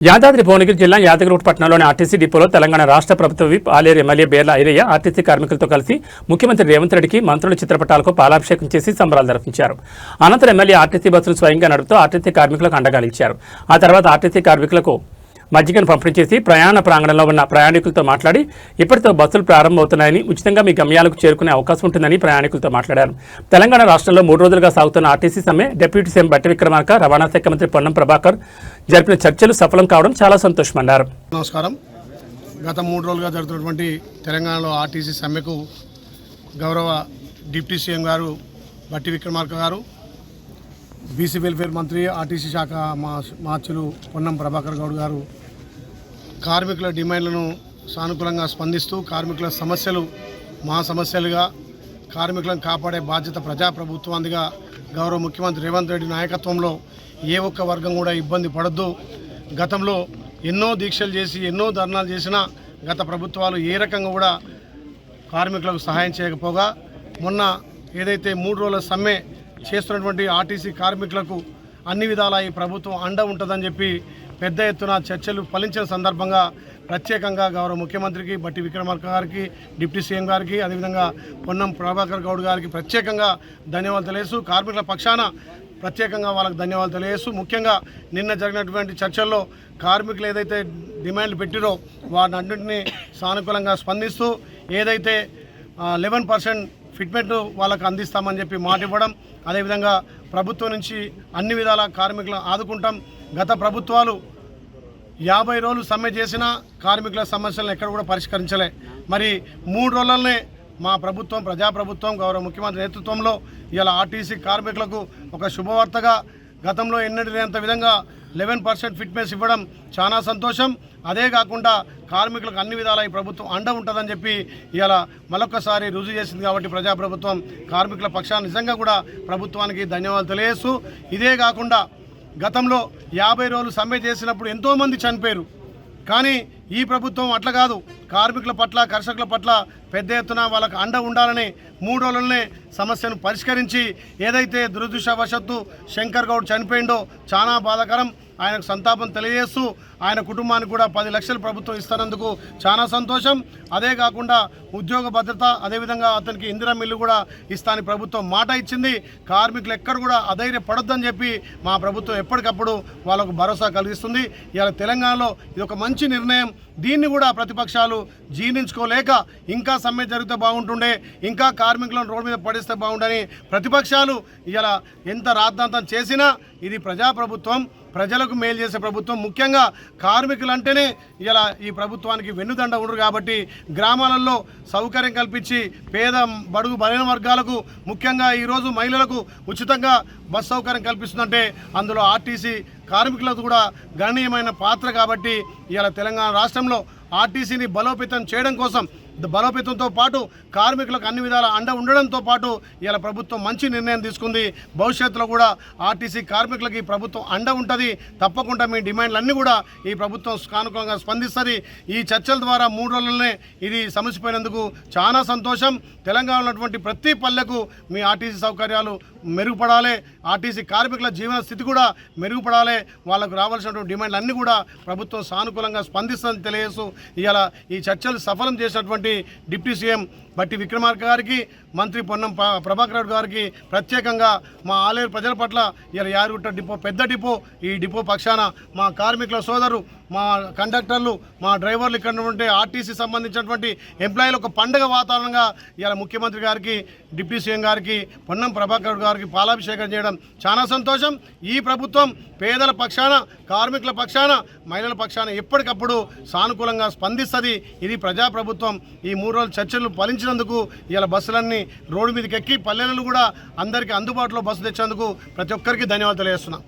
యాదాద్రి భువనగిరి జిల్లా యాదగిరిగుట్ట పట్టణంలోని ఆర్టీసీ డిపోలో తెలంగాణ రాష్ట్ర ప్రభుత్వ whip Aleru MLA Beerla ఐరయ్య RTC కార్మికులతో కలిసి ముఖ్యమంత్రి రేవంత్ రెడ్డికి మంత్రుల చిత్రపటాలకు పాలాభిషేకం చేసి సంబరాలు జరిపించారు. అనంతరం ఎమ్మెల్యే ఆర్టీసీ బస్సును స్వయంగా నడుపుతూ ఆర్టీసీ కార్మికులకు అండగా ఇచ్చారు. ఆ తర్వాత ఆర్టీసీ కార్మికులకు మజ్జిగను పంపిణీ చేసి ప్రయాణ ప్రాంగణంలో ఉన్న ప్రయాణికులతో మాట్లాడి ఇప్పటితో బస్సులు ప్రారంభమవుతున్నాయని, ఉచితంగా మీ గమ్యాలకు చేరుకునే అవకాశం ఉంటుందని ప్రయాణికులతో మాట్లాడారు. తెలంగాణ రాష్ట్రంలో 3 రోజులుగా సాగుతున్న ఆర్టీసీ సమ్మె డిప్యూటీ సీఎం బట్టి విక్రమార్క, రవాణా శాఖ మంత్రి పొన్నం ప్రభాకర్ జరిపిన చర్చలు సఫలం కావడం చాలా సంతోషమన్నారు. నమస్కారం. గత 3 రోజులుగా జరుగుతున్నటువంటి తెలంగాణలో ఆర్టీసీ సమ్మెకు గౌరవ డిప్యూటీ సీఎం గారు బట్టి విక్రమార్క గారు, బీసీ వెల్ఫేర్ మంత్రి, ఆర్టీసీ శాఖ మార్చులు పొన్నం ప్రభాకర్ గౌడ్ గారు కార్మికుల డిమాండ్లను సానుకూలంగా స్పందిస్తూ కార్మికుల సమస్యలు మా సమస్యలుగా, కార్మికులను కాపాడే బాధ్యత ప్రజాప్రభుత్వానికి గౌరవ ముఖ్యమంత్రి రేవంత్ రెడ్డి నాయకత్వంలో ఏ ఒక్క వర్గం కూడా ఇబ్బంది పడొద్దు. గతంలో ఎన్నో దీక్షలు చేసి ఎన్నో ధర్నాలు చేసినా గత ప్రభుత్వాలు ఏ రకంగా కూడా కార్మికులకు సహాయం చేయకపోగా మొన్న ఏదైతే 3 రోజుల సమ్మె చేస్తున్నటువంటి ఆర్టీసీ కార్మికులకు అన్ని విధాలా ఈ ప్రభుత్వం అండ ఉంటుందని చెప్పి పెద్ద ఎత్తున చర్చలు ఫలించిన సందర్భంగా ప్రత్యేకంగా గౌరవ ముఖ్యమంత్రికి బట్టి విక్రమార్క గారికి, డిప్యూటీ సీఎం గారికి, అదేవిధంగా పొన్నం ప్రభాకర్ గౌడ్ గారికి ప్రత్యేకంగా ధన్యవాదాలు తెలియజేస్తూ, కార్మికుల పక్షాన ప్రత్యేకంగా వాళ్ళకి ధన్యవాదాలు తెలియజేస్తూ, ముఖ్యంగా నిన్న జరిగినటువంటి చర్చల్లో కార్మికులు ఏదైతే డిమాండ్లు పెట్టిరో వాటిన్నింటినీ సానుకూలంగా స్పందిస్తూ ఏదైతే 11% ఫిట్మెంట్ వాళ్ళకు అందిస్తామని చెప్పి మాట ఇవ్వడం, అదేవిధంగా ప్రభుత్వం నుంచి అన్ని విధాల కార్మికులను ఆదుకుంటాం. గత ప్రభుత్వాలు 50 రోజులు సమ్మె చేసినా కార్మికుల సమస్యలను ఎక్కడ కూడా పరిష్కరించలే. మరి 3 రోజులనే మా ప్రభుత్వం, ప్రజాప్రభుత్వం, గౌరవ ముఖ్యమంత్రి నేతృత్వంలో ఇలా ఆర్టీసీ కార్మికులకు ఒక శుభవార్తగా గతంలో ఎన్నడూ లేనంత విధంగా 11% ఫిట్మెంట్స్ ఇవ్వడం చాలా సంతోషం. అదే కాకుండా కార్మికులకు అన్ని విధాలా ఈ ప్రభుత్వం అండ ఉంటుందని చెప్పి ఇలా మరొకసారి రుజువు చేసింది. కాబట్టి ప్రజాప్రభుత్వం కార్మికుల పక్షాన్ని నిజంగా కూడా ప్రభుత్వానికి ధన్యవాదాలు తెలియజేస్తూ, ఇదే కాకుండా గతంలో 50 రోజులు సమ్మె చేసినప్పుడు ఎంతోమంది చనిపోయారు. కానీ ఈ ప్రభుత్వం అట్లా కాదు, కార్మికుల పట్ల, కర్షకుల పట్ల పెద్ద ఎత్తున వాళ్ళకు అండ ఉండాలని 3 రోజులనే సమస్యను పరిష్కరించి ఏదైతే దురదృష్టవశాత్తు శంకర్ గౌడ్ చనిపోయిండో చాలా బాధాకరం. ఆయనకు సంతాపం తెలియజేస్తూ ఆయన కుటుంబానికి కూడా 10 లక్షలు ప్రభుత్వం ఇస్తున్నందుకు చాలా సంతోషం. అదే కాకుండా ఉద్యోగ భద్రత, అదేవిధంగా అతనికి ఇందిరా మిల్లు కూడా ఇస్తానని ప్రభుత్వం మాట ఇచ్చింది. కార్మికులు ఎక్కడ కూడా అధైర్యపడొద్దని చెప్పి మా ప్రభుత్వం ఎప్పటికప్పుడు వాళ్ళకు భరోసా కలిగిస్తుంది. ఇలా తెలంగాణలో ఇది ఒక మంచి నిర్ణయం. దీన్ని కూడా ప్రతిపక్షాలు జీర్ణించుకోలేక ఇంకా సమ్మె జరిగితే బాగుంటుండే, ఇంకా కార్మికులను రోడ్డు మీద పడిస్తే బాగుండని ప్రతిపక్షాలు ఇలా ఎంత రాద్ధాంతం చేసినా ఇది ప్రజాప్రభుత్వం, ప్రజలకు మేలు చేసే ప్రభుత్వం. ముఖ్యంగా కార్మికులంటేనే ఇలా ఈ ప్రభుత్వానికి వెన్నుదండ ఉండరు. కాబట్టి గ్రామాలలో సౌకర్యం కల్పించి పేద, బడుగు, బలహీన వర్గాలకు, ముఖ్యంగా ఈరోజు మహిళలకు ఉచితంగా బస్ సౌకర్యం కల్పిస్తుందంటే అందులో ఆర్టీసీ కార్మికులకు కూడా గణనీయమైన పాత్ర. కాబట్టి ఇలా తెలంగాణ రాష్ట్రంలో ఆర్టీసీని బలోపేతం చేయడం కోసం, బలోపేతంతో పాటు కార్మికులకు అన్ని విధాల అండ ఉండడంతో పాటు ఇలా ప్రభుత్వం మంచి నిర్ణయం తీసుకుంది. భవిష్యత్తులో కూడా ఆర్టీసీ కార్మికులకి ఈ ప్రభుత్వం అండ ఉంటుంది. తప్పకుండా మీ డిమాండ్లన్నీ కూడా ఈ ప్రభుత్వం సానుకూలంగా స్పందిస్తుంది. ఈ చర్చల ద్వారా 3 రోజులనే ఇది సమసిపోయినందుకు చాలా సంతోషం. తెలంగాణలో ఉన్నటువంటి ప్రతి పల్లెకు మీ ఆర్టీసీ సౌకర్యాలు మెరుగుపడాలి, ఆర్టీసీ కార్మికుల జీవన స్థితి కూడా మెరుగుపడాలి, వాళ్ళకు రావాల్సినటువంటి డిమాండ్లన్నీ కూడా ప్రభుత్వం సానుకూలంగా స్పందిస్తుందని తెలియజేస్తూ ఇలా ఈ చర్చలు సఫలం చేసినటువంటి డిప్యూటీ సీఎం బట్టి విక్రమార్క గారికి, మంత్రి పొన్నం ప్రభాకర్ గారికి ప్రత్యేకంగా మా ఆలేరు ప్రజల పట్ల ఇలా యాదగిరిగుట్ట డిపో పెద్ద డిపో, ఈ డిపో పక్షాన మా కార్మికుల సోదరు, మా కండక్టర్లు, మా డ్రైవర్లు, ఇక్కడ ఉంటే ఆర్టీసీ సంబంధించినటువంటి ఎంప్లాయీలు ఒక పండుగ వాతావరణంగా ఇలా ముఖ్యమంత్రి గారికి, డిప్యూటీ సీఎం గారికి, పొన్నం ప్రభాకర్ గారికి పాలాభిషేకం చేయడం చాలా సంతోషం. ఈ ప్రభుత్వం పేదల పక్షాన, కార్మికుల పక్షాన, మహిళల పక్షాన ఎప్పటికప్పుడు సానుకూలంగా స్పందిస్తుంది. ఇది ప్రజాప్రభుత్వం. ఈ 3 రోజుల చర్చలు ఫలించినందుకు ఇలా బస్సులన్నీ రోడ్డు మీదకి ఎక్కి పల్లెలను కూడా అందరికీ అందుబాటులో బస్సు తెచ్చేందుకు ప్రతి ఒక్కరికి ధన్యవాదాలు తెలియజేస్తున్నాం.